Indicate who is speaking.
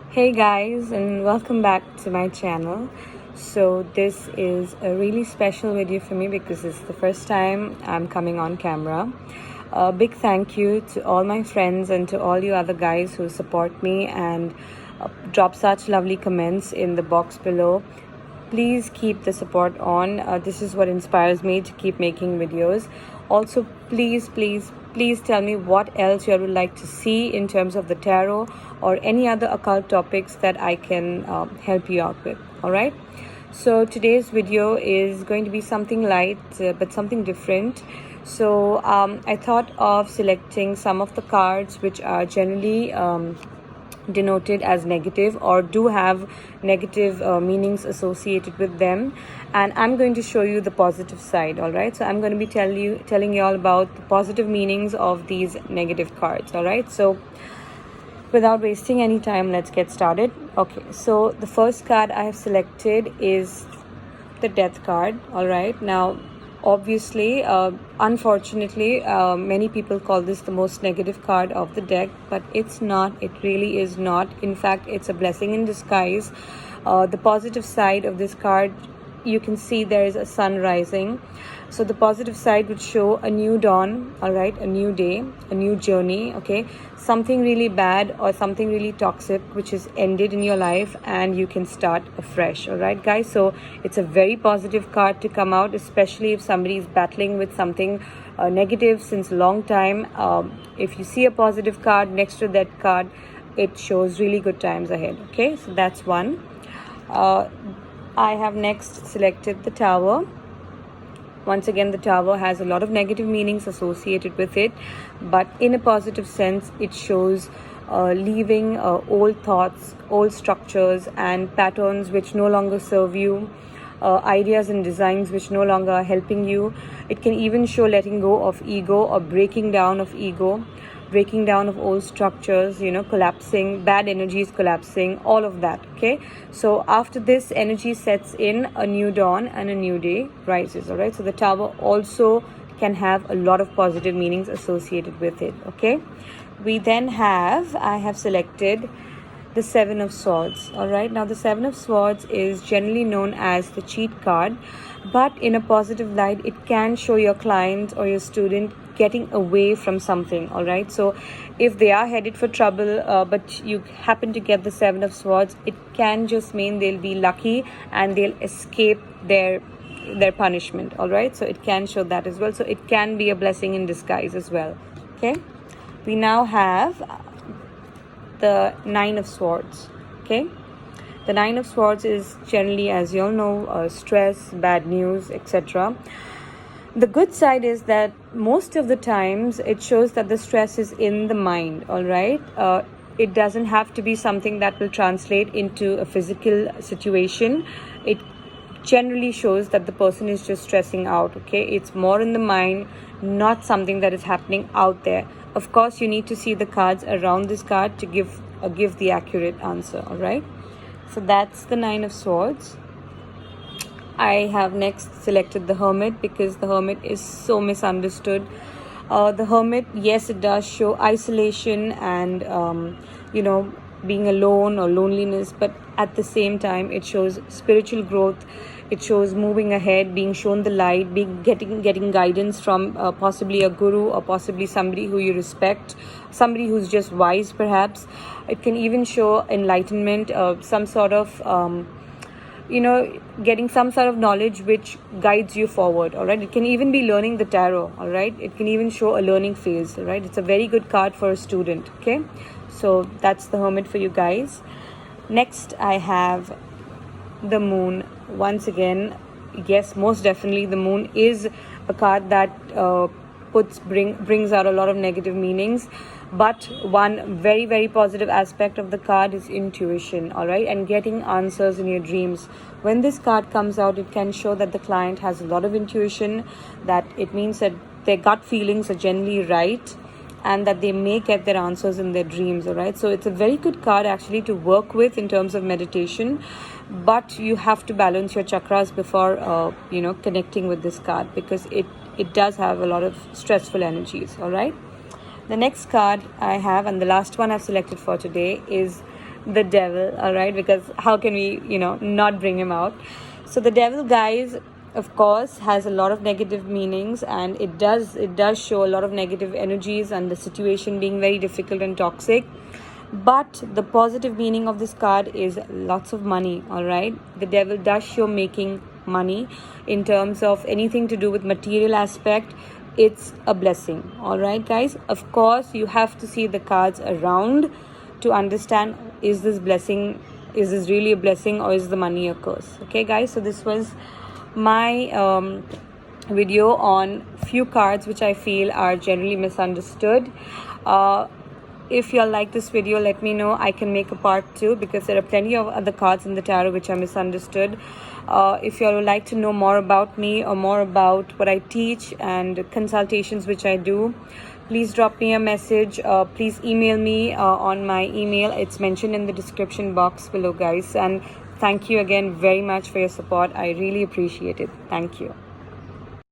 Speaker 1: Hey guys, and welcome back to my channel. So this is a really special video for me because it's the first time I'm coming on camera. A big thank you to all my friends and to all you other guys who support me and drop such lovely comments in the box below. Please keep the support on. This is what inspires me to keep making videos. Also, please tell me what else you would like to see in terms of the tarot or any other occult topics that I can help you out with. All right. So today's video is going to be something light but something different. So I thought of selecting some of the cards which are generally denoted as negative or do have negative meanings associated with them, and I'm going to show you the positive side. All right, so I'm going to be telling you all about the positive meanings of these negative cards. All right, so without wasting any time, let's get started. Okay, so the first card I have selected is the Death card. All right, now obviously, unfortunately, many people call this the most negative card of the deck, but it's not. It really is not. In fact, it's a blessing in disguise. The positive side of this card, you can see there is a sun rising. So the positive side would show a new dawn, all right, a new day, a new journey, okay? Something really bad or something really toxic which is ended in your life and you can start afresh, all right, guys? So it's a very positive card to come out, especially if somebody is battling with something negative since a long time. If you see a positive card next to that card, it shows really good times ahead, okay? So that's one. I have next selected the Tower. Once again, the Tower has a lot of negative meanings associated with it, but in a positive sense, it shows leaving old thoughts, old structures and patterns which no longer serve you, ideas and designs which no longer are helping you. It can even show letting go of ego or breaking down of ego, breaking down of old structures, collapsing, bad energies collapsing, all of that, okay? So after this energy sets in, a new dawn and a new day rises, all right? So the Tower also can have a lot of positive meanings associated with it, okay? I have selected the Seven of Swords, all right? Now the Seven of Swords is generally known as the cheat card, but in a positive light, it can show your client or your student getting away from something, all right? So if they are headed for trouble, but you happen to get the Seven of Swords, it can just mean they'll be lucky and they'll escape their punishment, all right? So it can show that as well. So it can be a blessing in disguise as well, okay? We now have the Nine of Swords, okay? The Nine of Swords is generally, as you all know, stress, bad news, etc. The good side is that most of the times it shows that the stress is in the mind, all right? It doesn't have to be something that will translate into a physical situation. It generally shows that the person is just stressing out, okay? It's more in the mind, not something that is happening out there. Of course, you need to see the cards around this card to give the accurate answer, all right? So that's the Nine of Swords. I have next selected the Hermit because the Hermit is so misunderstood. The Hermit, yes, it does show isolation and, being alone or loneliness, but at the same time, it shows spiritual growth. It shows moving ahead, being shown the light, getting guidance from possibly a guru or possibly somebody who you respect, somebody who's just wise, perhaps. It can even show enlightenment, some sort of getting some sort of knowledge which guides you forward, all right? It can even be learning the tarot, all right? It can even show a learning phase, all right? It's a very good card for a student, okay? So that's the Hermit for you guys. Next, I have the Moon. Once again, yes, most definitely the Moon is a card that brings out a lot of negative meanings, but one very, very positive aspect of the card is intuition, all right, and getting answers in your dreams. When this card comes out, it can show that the client has a lot of intuition, that it means that their gut feelings are generally right and that they may get their answers in their dreams, all right? So it's a very good card actually to work with in terms of meditation, but you have to balance your chakras before connecting with this card because it does have a lot of stressful energies, all right? The next card I have, and the last one I've selected for today, is the devil, all right, because how can we, not bring him out? So the devil, guys, of course, has a lot of negative meanings, and it does show a lot of negative energies and the situation being very difficult and toxic. But the positive meaning of this card is lots of money, all right? The devil does show making money in terms of anything to do with material aspect. It's a blessing, all right, guys? Of course, you have to see the cards around to understand, is this really a blessing, or is the money a curse? Okay, guys, so this was my video on few cards which I feel are generally misunderstood. If you all like this video, let me know. I can make a part 2, because there are plenty of other cards in the tarot which are misunderstood. If you all would like to know more about me or more about what I teach and consultations which I do, please drop me a message. Please email me on my email. It's mentioned in the description box below, guys. And thank you again very much for your support. I really appreciate it. Thank you.